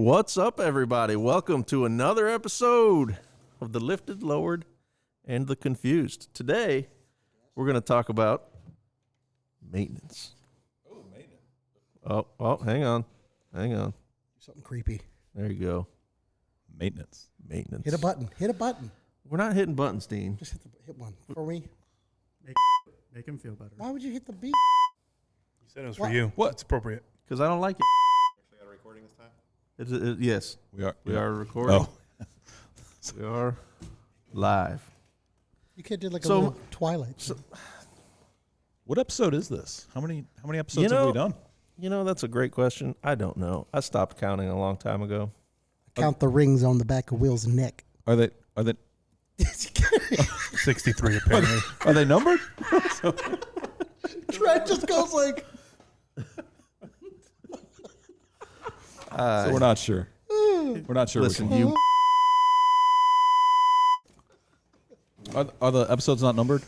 What's up, everybody? Welcome to another episode of the Lifted, Lowered, and the Confused. Today, we're going to talk about maintenance. Oh, maintenance. Oh, hang on. Something creepy. There you go. Maintenance. Hit a button. We're not hitting buttons, Dean. Just hit one for me. Make him feel better. Why would you hit the beat? You said it was for you. What? It's appropriate. Because I don't like it. Actually got a recording this time? Yes. We are recording. Oh. We are live. You could do like a little Twilight. What episode is this? How many episodes have we done? You know, that's a great question. I don't know. I stopped counting a long time ago. Count the rings on the back of Will's neck. Are they 63 apparently. are they numbered? Trent just goes like. So we're not sure. We're not sure. Listen, which one. Are the episodes not numbered?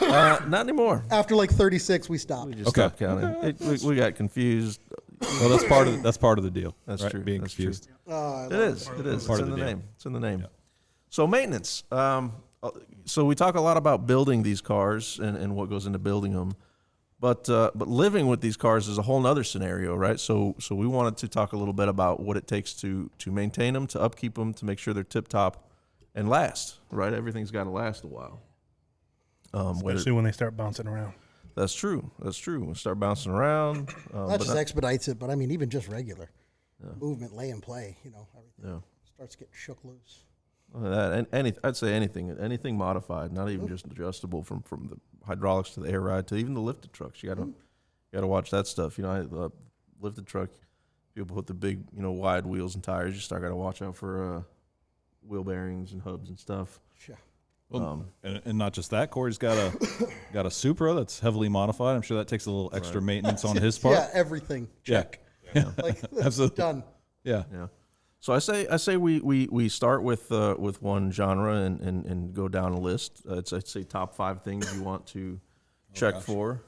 not anymore. After like 36, we stopped. We just stopped counting. We got confused. Well, that's part of the deal. That's right? true. Being That's confused. It is. It's Part in of the the deal. name. It's in the name. Yeah. So maintenance. So we talk a lot about building these cars and what goes into building them, but living with these cars is a whole nother scenario, right? So we wanted to talk a little bit about what it takes to maintain them, to upkeep them, to make sure they're tip top and last, right? Everything's got to last a while. Especially when they start bouncing around. That's true. We'll start bouncing around. That just expedites it, but I mean, even just regular movement, lay and play, everything starts getting shook loose. I'd say anything modified, not even just adjustable from the hydraulics to the air ride to even the lifted trucks. You gotta watch that stuff. The lifted truck, people put the big wide wheels and tires. You start gotta watch out for wheel bearings and hubs and stuff. Sure. Well, and not just that. Corey's got a Supra that's heavily modified. I'm sure that takes a little extra maintenance on his part. Yeah, everything. Check. Yeah. Like Absolutely. done. Yeah. So I say we start with one genre and go down a list. I'd say top 5 things you want to check for.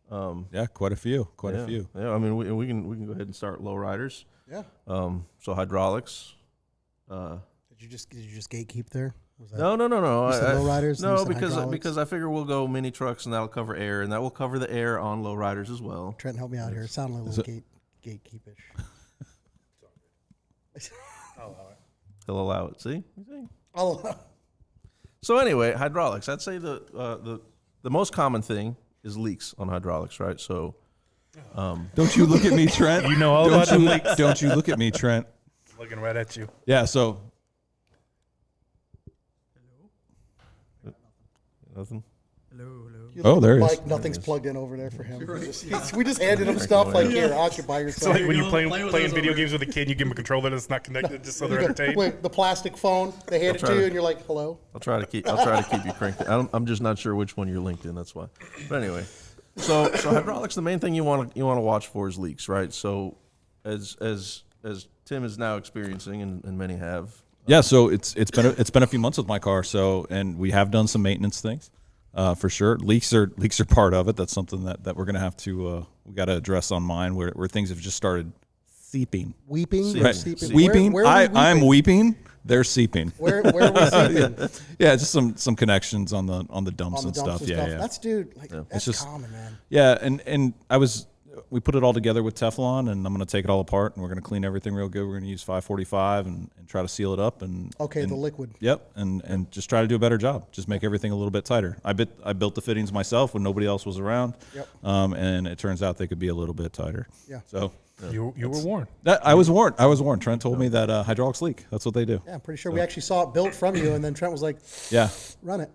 Yeah, quite a few. A few. Yeah, I mean we can go ahead and start Lowriders. Yeah. So hydraulics. Did you just gatekeep there? Was that No. You said Lowriders? No, You said hydraulics? because I figure we'll go mini trucks and that'll cover air and that will cover the air on Lowriders as well. Trent, help me out here. It sounded like a little gatekeepish. He'll allow it. See? I'll allow. So anyway, hydraulics. I'd say the most common thing is leaks on hydraulics, right? So Don't you look at me, Trent. You know all about them leaks. Don't you look at me, Trent. Looking right at you. Yeah, so nothing. Oh, there it is. Mike, nothing's plugged in over there for him. We just handed him stuff like, here, occupy It's yourself. like when you're playing video games with a kid, you give them a controller that's not connected just so they're entertained. Wait, the plastic phone, they hand it to you and you're like, hello? I'll try to keep you cranked. I'm just not sure which one you're linked in. That's why. But anyway, so hydraulics, the main thing you want to watch for is leaks, right? So as Tim is now experiencing, and many have. Yeah, so it's been a few months with my car, and we have done some maintenance things, for sure. Leaks are part of it. That's something that we're gonna have to we got to address on mine where things have just started seeping. Weeping? Right. Seeping? Weeping. Where are we I'm weeping. They're seeping. Where are we seeping? Yeah, just some connections on the dumps and stuff. Yeah. That's that's just common, man. Yeah, and we put it all together with Teflon, and I'm going to take it all apart, and we're going to clean everything real good. We're going to use 545 and try to seal it up. And the liquid. Yep, and just try to do a better job. Just make everything a little bit tighter. I built the fittings myself when nobody else was around. Yep. And it turns out they could be a little bit tighter. Yeah. So You were warned. I was warned. Trent told me that hydraulics leak. That's what they do. Yeah, I'm pretty sure we actually saw it built from you, and then Trent was like, Yeah. run it.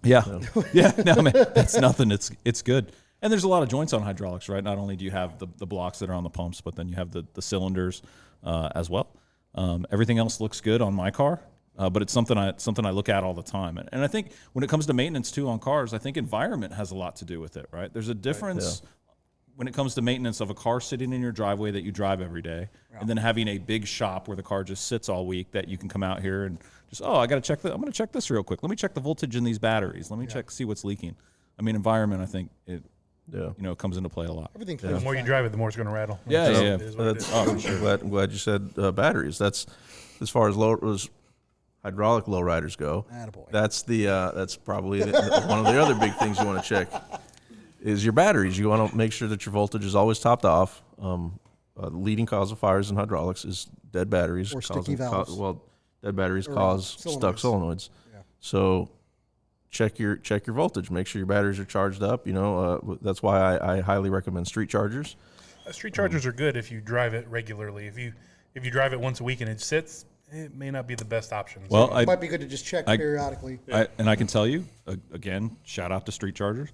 Yeah. Yeah. No, man, that's nothing. It's good. And there's a lot of joints on hydraulics, right? Not only do you have the blocks that are on the pumps, but then you have the cylinders as well. Everything else looks good on my car, but it's something I look at all the time. And I think when it comes to maintenance too on cars, I think environment has a lot to do with it, right? There's a difference when it comes to maintenance of a car sitting in your driveway that you drive every day, and then having a big shop where the car just sits all week that you can come out here and just, I'm going to check this real quick. Let me check the voltage in these batteries. Let me see what's leaking. I mean, environment, I think Yeah. comes into play a lot. Everything. The more you drive it, the more it's going to rattle. Yeah, So yeah. it is what it is. I'm glad you said batteries. That's as far as hydraulic lowriders go. Attaboy. That's probably one of the other big things you want to check is your batteries. You want to make sure that your voltage is always topped off. Leading cause of fires in hydraulics is dead batteries. Or sticky valves. Dead batteries Or, cause stuck solenoids. solenoids. Yeah. So check your voltage. Make sure your batteries are charged up. That's why I highly recommend street chargers. Street chargers are good if you drive it regularly. If you drive it once a week and it sits, it may not be the best option. Well, So I, It might be good to just check periodically. I can tell you, again, shout out to street chargers.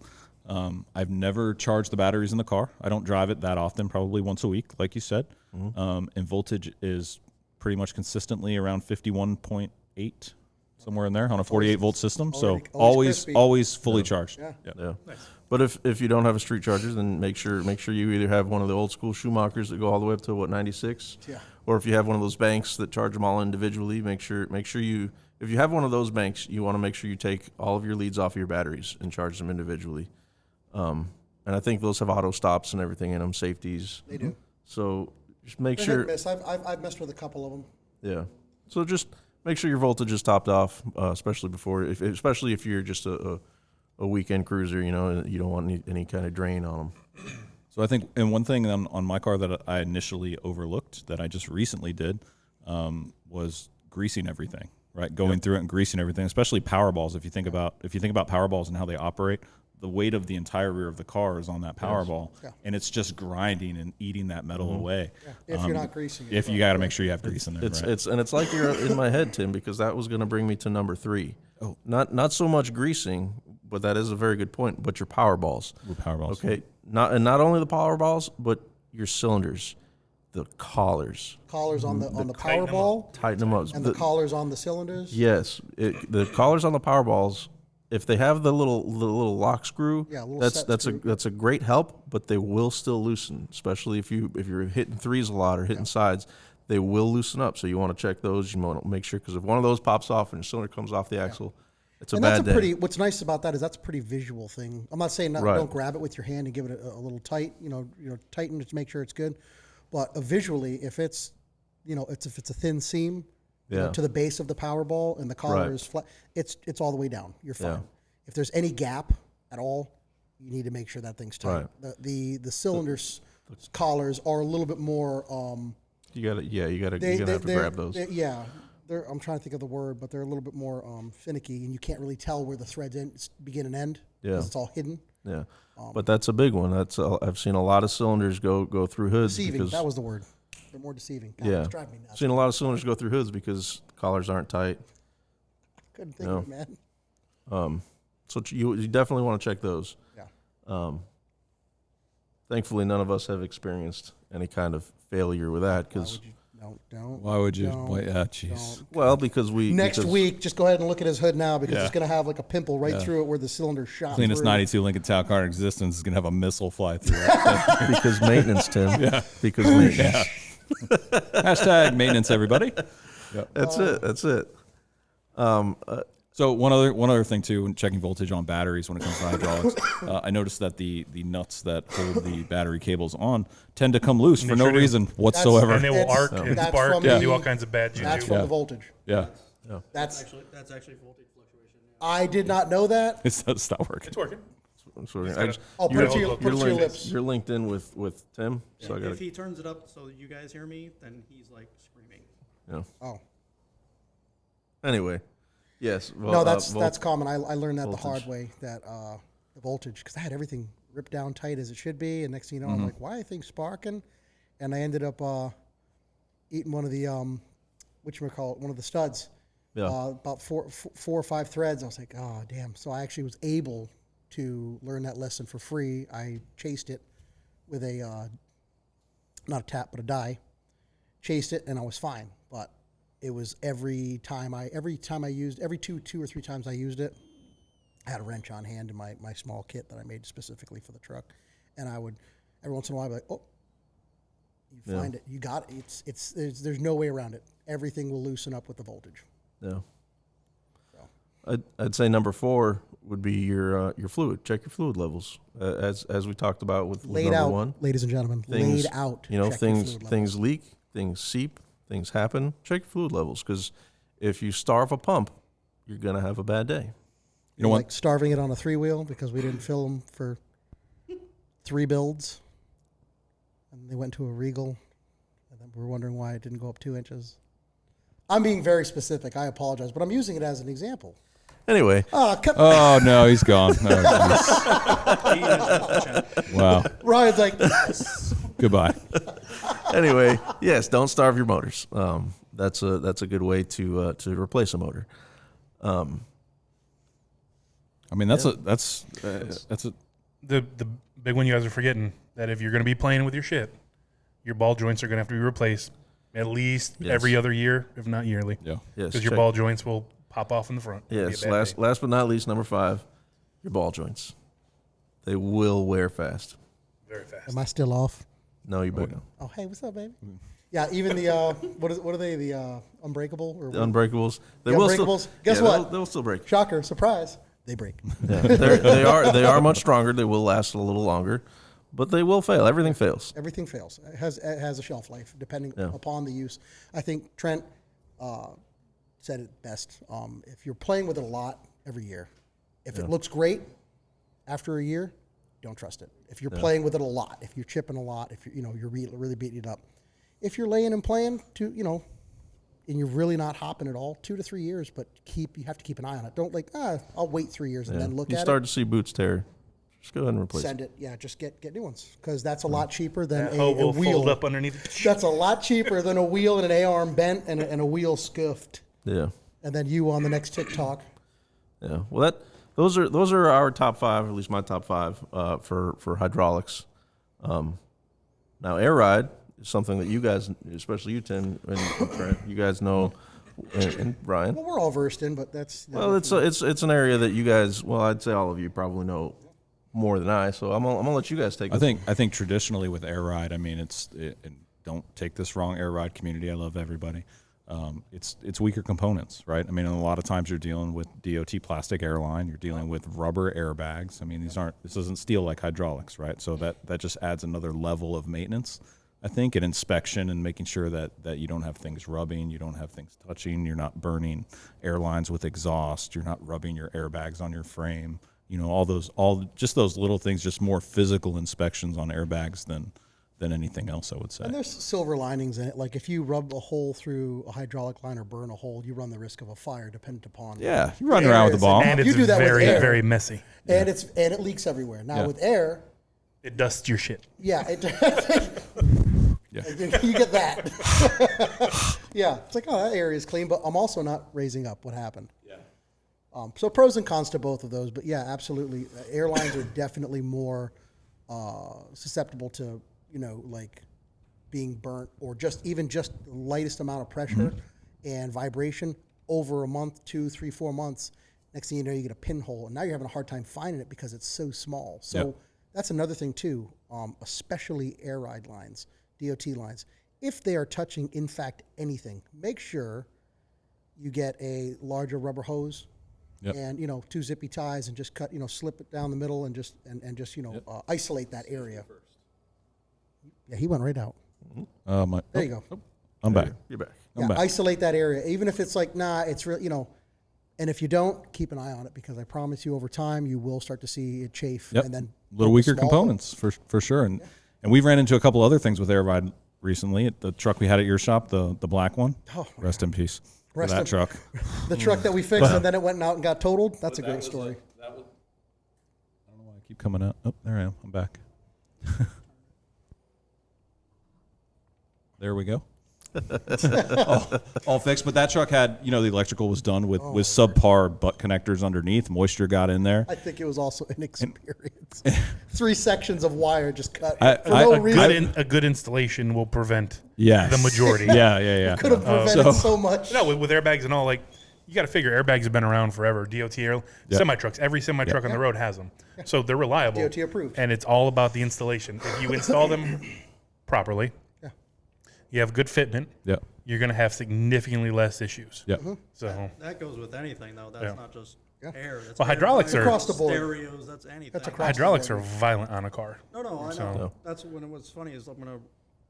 I've never charged the batteries in the car. I don't drive it that often, probably once a week, like you said. And voltage is pretty much consistently around 51.8, somewhere in there on a 48-volt system. So always crispy. always fully charged. Yeah. Yeah. But if you don't have a street charger, then make sure you either have one of the old school Schumachers that go all the way up to 96, Yeah. or if you have one of those banks that charge them all individually, make sure you, if you have one of those banks, you want to make sure you take all of your leads off of your batteries and charge them individually. And I think those have auto stops and everything in them, safeties. They do. So just make They're hit sure. and miss. I've messed with a couple of them. Yeah. So just make sure your voltage is topped off, especially if you're just a weekend cruiser, and you don't want any kind of drain on them. So I think, and one thing on my car that I initially overlooked that I just recently did was greasing everything, right? Going through it and greasing everything, especially power balls. If you think about power balls and how they operate, the weight of the entire rear of the car is on that power ball, and it's just grinding and eating that metal away. Yeah. If you're not greasing it. If you got to make sure you have grease in there, It's right? it's like you're in my head, Tim, because that was going to bring me to number 3. Oh, not so much greasing, but that is a very good point. But your power balls, Power balls. okay, not only the power balls, but your cylinders, the collars, Collars on the Tighten power 'em ball tighten them up. and the collars on the cylinders. Yes, the collars on the power balls. If they have the little lock screw, Yeah, a little that's set that's screw. a a great help, but they will still loosen, especially if you're hitting threes a lot or hitting sides. They will loosen up, so you want to check those. You want to make sure, because if one of those pops off and your cylinder comes off the axle, it's a And bad that's a day. pretty. What's nice about that is that's a pretty visual thing. I'm not saying Right. don't grab it with your hand and give it a little tight. Tighten it to make sure it's good. But visually, if it's if it's a thin seam, Yeah. to the base of the power ball and the collar Right. is flat, it's all the way down. You're fine. Yeah. If there's any gap at all, you need to make sure that thing's tight. Right. The cylinders collars are a little bit more. You gotta you're gonna have to they're- grab those. I'm trying to think of the word, but they're a little bit more finicky, and you can't really tell where the threads begin and end. Yeah. Because it's all hidden. Yeah, but that's a big one. I've seen a lot of cylinders go through hoods Deceiving. because That was the word. They're more deceiving. God, yeah, it's driving me nuts. seen a lot of cylinders go through hoods because collars aren't tight. Couldn't think of it, man. So you definitely want to check those. Yeah. Thankfully, none of us have experienced any kind of failure with that because, Don't. Why would you? Don't, Why, jeez. don't. well, because we Next because- week, just go ahead and look at his hood now because Yeah. it's going to have like a pimple right through it where the cylinder shot Cleanest through. 92 Lincoln Town car in existence is going to have a missile fly through it. because maintenance, Tim. Yeah. Because maintenance. Hashtag maintenance, everybody. That's it. That's it. So one other thing too, when checking voltage on batteries when it comes to hydraulics, I noticed that the nuts that hold the battery cables on tend to come loose for no sure do. reason whatsoever. and they will That's- arc and that's spark from and the- do all kinds of bad That's juju. from the voltage. Yeah, That's actually voltage fluctuation. Yeah. I did not know that. it does stop working. It's working. So I just, Oh, put you're, it to your, you're put it to your linked, lips. you're linked in with Tim. So I got If to. he turns it up so you guys hear me, then he's like screaming. Yeah. Oh. Anyway, yes. Well, No, that's common. I learned that voltage. the hard way, that the voltage, because I had everything ripped down tight as it should be, and next thing you know, I'm like, why are things sparking? And I ended up eating one of the, whatchamacallit, one of the studs. Yeah. About four or five threads. I was like, oh, damn. So I actually was able to learn that lesson for free. I chased it with a, not a tap, but a die. Chased it, and I was fine. But it was every two or three times I used it, I had a wrench on hand in my small kit that I made specifically for the truck. And I would, every once in a while, be like, oh, you find it. You got it. There's no way around it. Everything will loosen up with the voltage. Yeah. I'd say number 4 would be your fluid. Check your fluid levels, as we talked about with Laid number out, 1. ladies and gentlemen. Things, laid out. You know, Check your things fluid levels. things leak, things seep, things happen. Check your fluid levels, because if you starve a pump, you're gonna have a bad day. You know what? Like starving it on a 3-wheel because we didn't fill them for 3 builds, and they went to a Regal, and then we're wondering why it didn't go up 2 inches. I'm being very specific. I apologize, but I'm using it as an example. Anyway, Oh no, he's gone. Oh, wow. Ryan's like, Goodbye. anyway, yes, don't starve your motors. That's a good way to replace a motor. I mean, that's a The big one you guys are forgetting, that if you're going to be playing with your shit, your ball joints are going to have to be replaced at least every other year, if not yearly. yeah. Yes, Because your check- ball joints will pop off in the front. It'll be a Yes, bad last day. last but not least, number 5, your ball joints. They will wear fast. Very fast. am I still off? No, you better. Oh, hey, what's up, baby? Yeah, even the what are they? The unbreakable or The unbreakables. They The will unbreakables? still. Guess yeah, what? They'll still break. shocker, surprise, they break. Yeah, they are much stronger. They will last a little longer, but they will fail. Everything fails. Everything fails. It has a shelf life depending upon the use. I think Trent said it best. If you're playing with it a lot every year, if it looks great after a year, don't trust it. If you're playing with it a lot, if you're chipping a lot, if you're really beating it up, if you're laying and playing and you're really not hopping at all, 2 to 3 years, but you have to keep an eye on it. Don't I'll wait 3 years and then look You at start it. to see boots tear. Just go ahead and replace Send it. Yeah, just get new ones because that's a lot cheaper than That a hoe will wheel. fold up underneath. That's a lot cheaper than a wheel and an A-arm bent and a wheel scuffed. Yeah. And then you on the next TikTok. Yeah. Well, those are our top 5, or at least my top 5 for hydraulics. Now, air ride is something that you guys, especially you, Tim and Trent, you guys know, and Brian. Well, we're all versed in, but that's Well, it's an area that you guys. Well, I'd say all of you probably know more than I. So I'm gonna let you guys take. I think traditionally with air ride, I mean, and don't take this wrong, air ride community. I love everybody. It's weaker components, right? I mean, a lot of times you're dealing with DOT plastic airline, you're dealing with rubber airbags. I mean, this isn't steel like hydraulics, right? So that just adds another level of maintenance, I think, and inspection and making sure that you don't have things rubbing, you don't have things touching, you're not burning airlines with exhaust, you're not rubbing your airbags on your frame. All just those little things, just more physical inspections on airbags than anything else, I would say. And there's silver linings in it. Like if you rub a hole through a hydraulic line or burn a hole, you run the risk of a fire, dependent upon. Yeah, you're running around with a bomb. And You it's do that with very, air. very messy. And it leaks everywhere. Now Yeah. with air, It dusts your shit. yeah, Yeah. you get that. Yeah, it's like, oh, that area is clean, but I'm also not raising up what happened. Yeah. So pros and cons to both of those, but yeah, absolutely. Airlines are definitely more susceptible to like being burnt or just the lightest amount of pressure and vibration over a month, 2, 3, 4 months. Next thing you know, you get a pinhole, and now you're having a hard time finding it because it's so small. So Yep. that's another thing too, especially air ride lines, DOT lines. If they are touching, in fact, anything, make sure you get a larger rubber hose Yep. and 2 zippy ties and just cut, slip it down the middle and just isolate that area. Yeah, he went right out. There you go. I'm back. You're back. Yeah, back. isolate that area, even if it's like, nah, it's real, and if you don't, keep an eye on it because I promise you, over time, you will start to see it chafe Yep. and then Little poke a weaker small hole. components for sure. And we've ran into a couple other things with air ride recently. The truck we had at your shop, the black one. Oh, Rest in peace. For Rest that in- truck. The truck that we fixed and then it went out and got totaled. That's a great story. I don't know why I keep coming out. Oh, there I am. I'm back. There we go. all fixed. But that truck had, the electrical was done with subpar butt connectors underneath. Moisture got in there. I think it was also inexperience. 3 sections of wire just cut I- for no I- reason. A good installation will prevent Yes. the majority. Yeah. Could have prevented so much. No, with airbags and all, like, you got to figure airbags have been around forever. DOT semi trucks, every semi truck on the road has them, so they're reliable. DOT approved. and it's all about the installation. If you install them properly, you have good fitment. Yeah. you're going to have significantly less issues. Yep. So, That goes with anything, though. That's Yeah. not just Yeah. air. That's Well, air, hydraulics are- Across the board. Stereos, that's anything. That's across- hydraulics are board. violent on a car. No, I So- know. That's when it was funny is I'm going to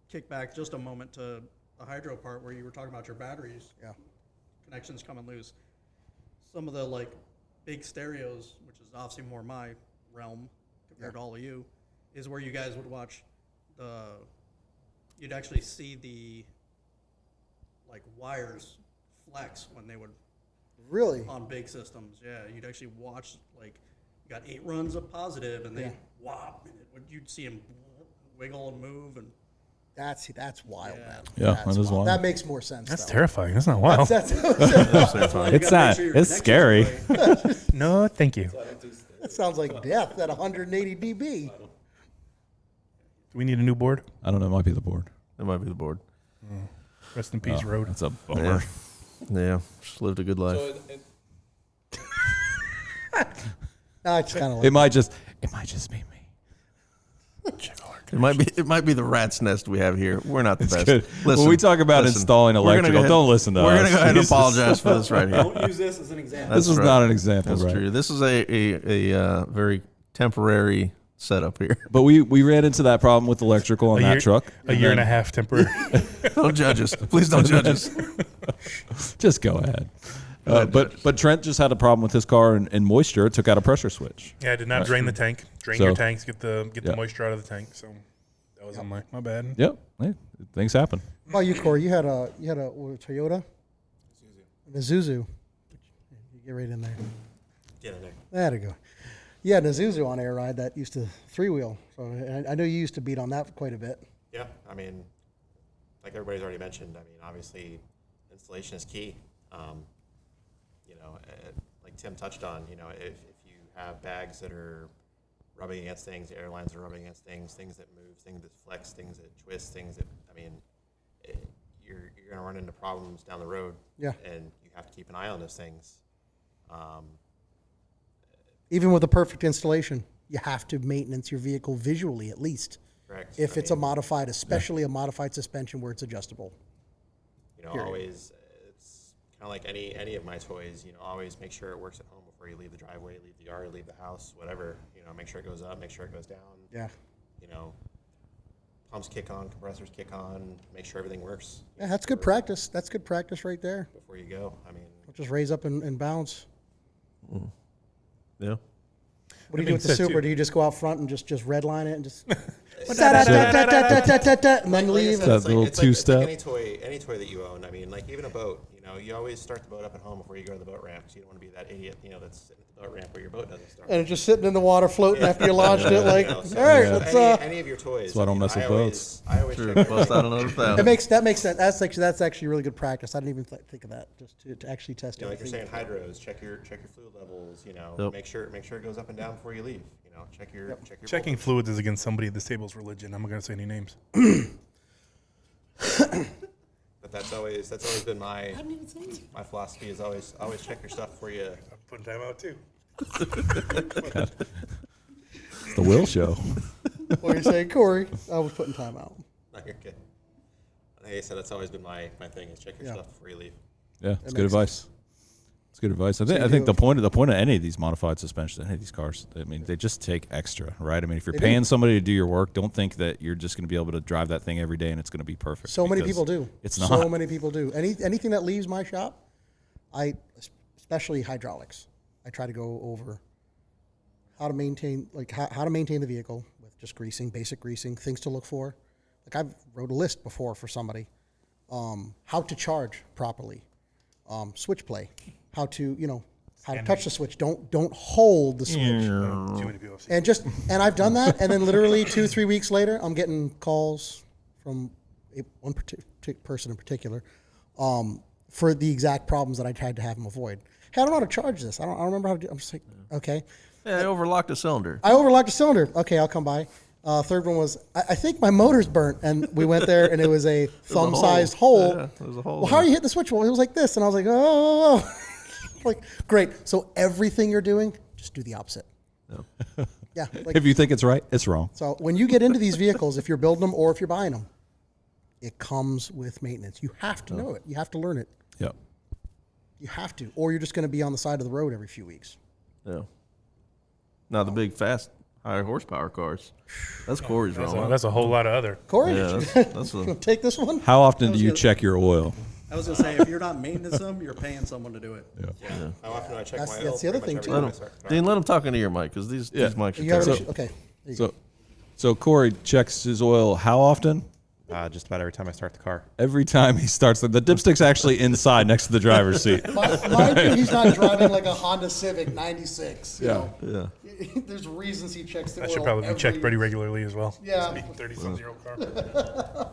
kick back just a moment to the hydro part where you were talking about your batteries. Yeah. Connections coming loose. Some of the like big stereos, which is obviously more my realm compared to all of you, is where you guys would watch you'd actually see the like wires flex when they would Really? on big systems. Yeah, you'd actually watch like you got 8 runs of positive and they whop and you'd see them wiggle and move and That's wild, Yeah. man. Yeah, That's that is wild. That makes more sense. That's though. terrifying. That's not wild. That's you It's gotta make not. sure your It's connections scary. are right. No, thank you. that sounds like death at 180 dB. Do we need a new board? I don't know. It might be the board. It might be the board. Rest in peace, Road. That's a bummer. Yeah, just lived a good life. No, it's kind of It like might just be me. It might be the rat's nest we have here. We're not the best. Good. Listen, When we talk about listen. installing We're gonna go electrical, ahead- don't listen to us. We're gonna go ahead and Jesus. apologize for this right here. Don't use this as an example. This is right. not an example, That's right? true. This is a very temporary setup here. But we ran into that problem with electrical on that truck. A year and a half temporary. Don't judge us. Please don't judge us. Just go ahead. But Trent just had a problem with his car and moisture. It took out a pressure switch. Yeah, I did not drain the tank. Drain So- your tanks. Get the Yeah. moisture out of the tank. So that was on my bad. Yep. Hey, things happen. How about you, Corey? You had a Toyota? A Isuzu. You get right in there. Get in there. There you go. You had an Isuzu on air ride that used to 3-wheel. So I know you used to beat on that quite a bit. Yeah, I mean, like everybody's already mentioned, I mean, obviously, installation is key. Like Tim touched on, if you have bags that are rubbing against things, airlines are rubbing against things that move, things that flex, things that twist, you're going to run into problems down the road. Yeah. And you have to keep an eye on those things. Even with a perfect installation, you have to maintenance your vehicle visually at least. Correct. If I it's mean, a modified, especially a modified suspension where it's adjustable. period. Always, it's kind of like any of my toys, always make sure it works at home before you leave the driveway, leave the yard, leave the house, whatever, make sure it goes up, make sure it goes down, Yeah. Pumps kick on, compressors kick on, make sure everything works. Yeah, that's good practice. That's good practice right there. Before you go. I mean, Just raise up and bounce. Yeah. What do you being do with the said, Super? too- Do you just go out front and just redline it and just and then like I leave? said, That it's little it's it's two-step. any toy that you own. I mean, like even a boat, you always start the boat up at home before you go to the boat ramp. So you don't want to be that idiot, that's sitting at the boat ramp where your boat doesn't start. And it's just sitting in the water floating after you launched it. Like, So all right, let's. any of your toys. why I don't mess with boats. I always True. check Bust out another That thousand. makes sense. That's actually really good practice. I didn't even think of that. Just to actually test like you're everything. saying, hydros. Check your fluid levels. Yep. Make sure it goes up and down before you leave. Check your Checking voltage. fluids is against somebody at this table's religion. I'm not going to say any names. But that's always been my philosophy is always check your stuff before you. I'm putting time out too. It's the Will Show. What are you saying, Corey? I was putting time out. No, you're good. Like I said, that's always been my thing is check your Yeah. stuff before you leave. Yeah, it's good makes advice. It's good advice. I you think do- the point of any of these modified suspensions, any of these cars, they just take extra, right? I mean, if you're They paying do. somebody to do your work, don't think that you're just going to be able to drive that thing every day and it's going to be perfect. So many because people do. It's So not. many people do. Anything that leaves my shop, especially hydraulics, I try to go over how to maintain, how to maintain the vehicle with just greasing, basic greasing, things to look for. Like I've wrote a list before for somebody, how to charge properly, switch play, how to touch the switch. Don't hold the switch. Too many people have seen And I've done that, and then literally 2-3 weeks later, I'm getting calls from one person in particular for the exact problems that I had to have them avoid. Hey, I don't know how to charge this. I don't remember how to do. I'm just like, okay. Yeah, I overlocked a cylinder. I overlocked a cylinder. Okay, I'll come by. Third one was, I think my motor's burnt, and we went there, and it was a thumb-sized hole. Yeah, there was a hole. Well, how are you hitting the switch? Well, it was like this, and I was like, oh. Like, great. So everything you're doing, just do the opposite. Yeah. Like, If you think it's right, it's wrong. so when you get into these vehicles, if you're building them or if you're buying them, It comes with maintenance. You have to know it. You have to learn it. Yep. You have to, or you're just going to be on the side of the road every few weeks. Yeah. Now the big, fast, higher horsepower cars. That's Corey's realm. That's a whole lot of other. Corey, Yeah, that's a, take this one. How often do you gonna- check your oil? I was gonna say, if you're not maintaining them, you're paying someone to do it. Yeah. How often do I check That's- my that's oil? the other Pretty much thing, every too. time I start the car. Dean, let him talk into your mic because these mics are You have terrible. an issue? Okay. There you go. So Corey checks his oil how often? Just about every time I start the car. Every time he starts. The dipstick's actually inside next to the driver's seat. Mind you, he's not driving like a Honda Civic 96. You know? Yeah. There's reasons he checks the That oil. should probably be every- checked pretty regularly as well. Yeah. 30-some-year-old car.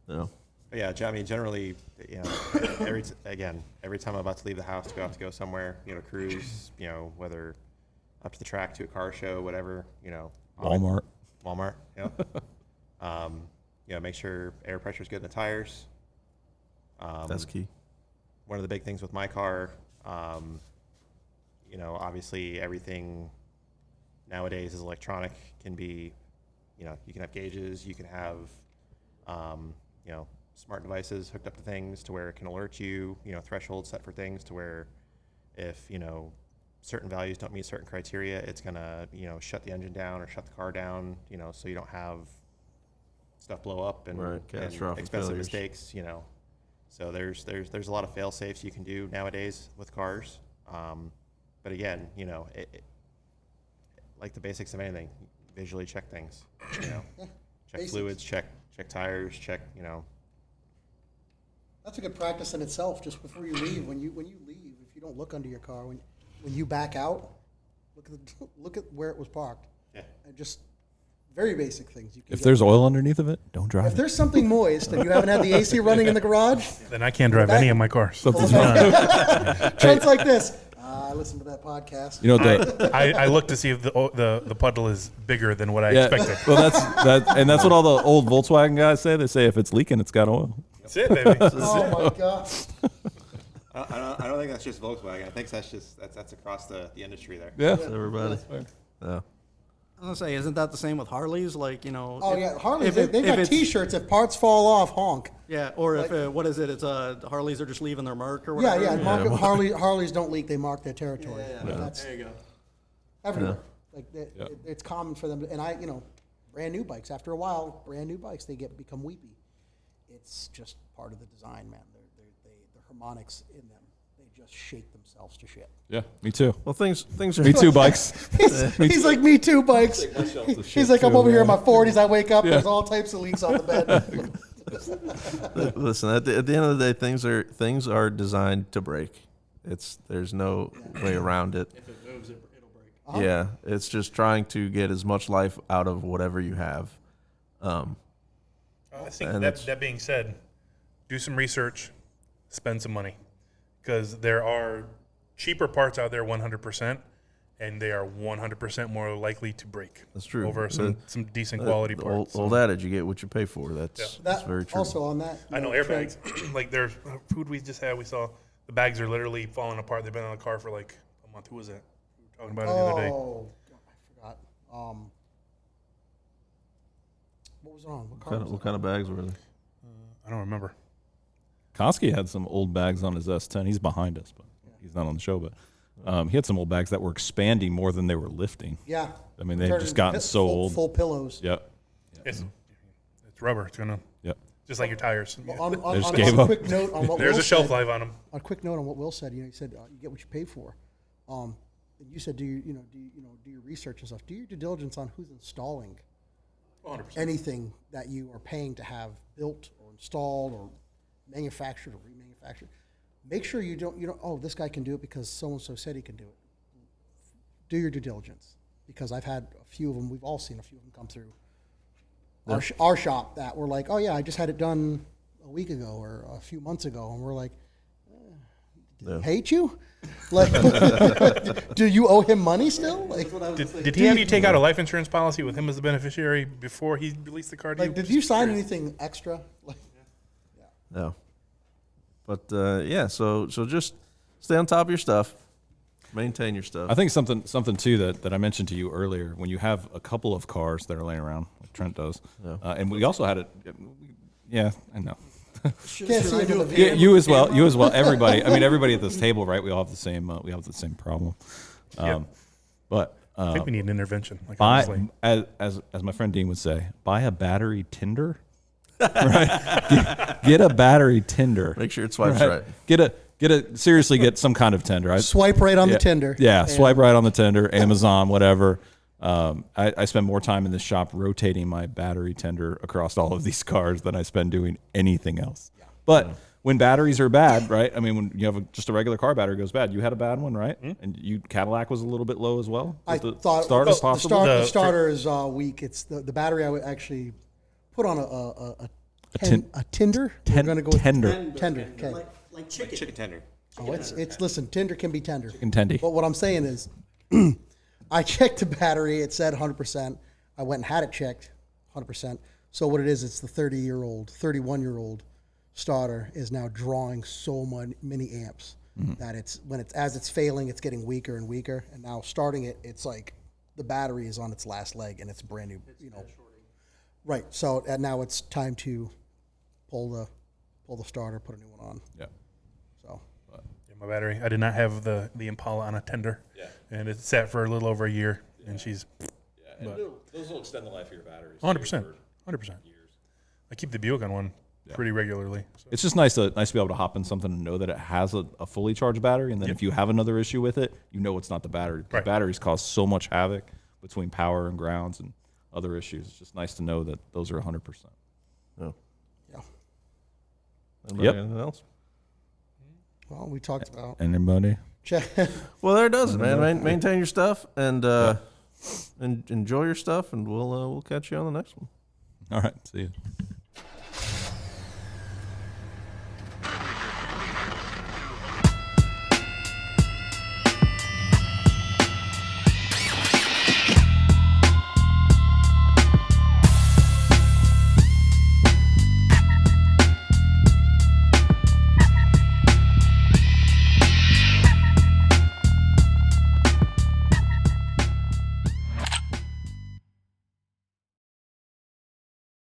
Yeah. But yeah, I mean, generally, you know, every time I'm about to leave the house to go somewhere, you know, cruise, you know, whether up to the track, to a car show, whatever, you know. Walmart. Yeah. You know, make sure air pressure is good in the tires. That's key. One of the big things with my car, you know, obviously everything nowadays is electronic. Can be, you know, you can have gauges, you can have, you know, smart devices hooked up to things to where it can alert you, you know, thresholds set for things to where if, you know, certain values don't meet certain criteria, it's gonna, you know, shut the engine down or shut the car down, you know, so you don't have stuff blow up and, Right, and catastrophic expensive failures. mistakes, you know. So there's a lot of fail safes you can do nowadays with cars. But again, you know, like the basics of anything, visually check things, you know, check basics. fluids, check tires, check, you know. That's a good practice in itself. Just before you leave, when you leave, if you don't look under your car, when you back out, look at where it was parked. Yeah. And just very basic things. You can If get. there's oil underneath of it, don't drive If it. there's something moist and you haven't had the AC running in the garage, Then I can't drive any of my cars. Something's wrong. Trent's like this. I listened to that podcast. You know the I look to see if the puddle is bigger than what I yeah. expected. Well, that's what all the old Volkswagen guys say. They say if it's leaking, it's got oil. That's it, baby. Oh my god. I don't think that's just Volkswagen. I think that's across the industry there. Yeah. Everybody. Yeah. I was gonna say, isn't that the same with Harleys? Like, you know. Oh if- yeah, Harley. if They, it- they've if got it's- T-shirts. If parts fall off, honk. Yeah, or if what is it? It's Harleys are just leaving their mark or Yeah, whatever. yeah. Harleys don't leak. They mark their territory. That's There you go. everywhere. Like it's common for them. To, and you know, brand new bikes. After a while, brand new bikes they become weepy. It's just part of the design, man. The harmonics in them, they just shake themselves to shit. Yeah. Me too. Well, things are. Me too. Bikes. He's like, me too, bikes. He's like, I'm over here in my 40s. I wake up, there's all types of leaks on the bed. Listen, at the end of the day, things are designed to break. There's no way around it. If it moves, it'll break. Yeah, it's just trying to get as much life out of whatever you have. I think And it's- that being said, do some research, spend some money, because there are cheaper parts out there 100%, and they are 100% more likely to break. That's true. Over some decent The quality old, parts. old adage, you get what you pay for. That's very true. Also on that, I know you airbags. Like there's food we just had. We saw the bags are literally falling apart. They've been on the car for like a month. Who was that? We were talking about it the other day. Oh, I forgot. What was it on? What car was What it kind of bags were they? I don't remember. Koski had some old bags on his S10. He's behind us, but he's not on the show. But he had some old bags that were expanding more than they were lifting. Yeah. I mean, they've Turned just into gotten so old. Full pillows. Yep. It's rubber. It's gonna Yep. just like your tires. They just gave a up. quick note on what There's Will a shelf said, life on them. a quick note on what Will said. You know, he said you get what you pay for. And you said do your research and stuff. Do your due diligence on who's installing 100%. anything that you are paying to have built or installed or manufactured or remanufactured. Make sure you don't oh, this guy can do it because so and so said he can do it. Do your due diligence, because I've had a few of them. We've all seen a few of them come through our shop that were like, oh yeah, I just had it done a week ago or a few months ago, and we're like, did he hate you? Like, do you owe him money still? Like, Did he have you take out a life insurance policy with him as the beneficiary before he released the car to you? did you sign anything extra? Like, No. But yeah, so just stay on top of your stuff, maintain your stuff. I think something too that I mentioned to you earlier. When you have a couple of cars that are laying around, like Trent does, and we also had it. Yeah, I know. Can't see it in the Yeah, video. you as well. You as well. Everybody. I mean, everybody at this table, right? We all have the same. We all have the same problem. But I think we need an intervention. Like buy, honestly, as my friend Dean would say, buy a battery Tinder. Right? Get a battery Tinder. Make sure it swipes right. Seriously get some kind of Tinder. Swipe right on the Tinder. Yeah, swipe right on the Tinder, Amazon, whatever. I spend more time in this shop rotating my battery tender across all of these cars than I spend doing anything else. Yeah. But when batteries are bad, right? I mean, when you have just a regular car battery goes bad, you had a bad one, right? And Cadillac was a little bit low as well. I Was thought starter the possible? the starter is weak. It's the battery I would actually put on a Tinder. We're gonna go with Tender. Tender. Okay. Like chicken. Chicken tender. Oh, it's listen. Tinder can be tender. Chicken tendy. But what I'm saying is, I checked the battery. It said 100%. I went and had it checked, 100%. So what it is, it's the 31-year-old starter is now drawing so many amps that as it's failing, it's getting weaker and weaker. And now starting it, it's like the battery is on its last leg and it's brand new. Right. So now it's time to pull the starter, put a new one on. Yeah. So. yeah, my battery. I did not have the Impala on a tender, and it sat for a little over a year, and she's. Yeah, and those will extend the life of your batteries. 100%. 100%. I keep the Buick on one pretty regularly. So. It's just nice to be able to hop in something and know that it has a fully charged battery, and then if you have another issue with it, you know it's not the battery. Because batteries cause so much havoc between power and grounds and other issues. It's just nice to know that those are 100%. Oh. Yeah. Anybody anything else? Well, we talked about Anybody? check. Well, there it does, man. Maintain your stuff and enjoy your stuff, and we'll catch you on the next one. All right. See you.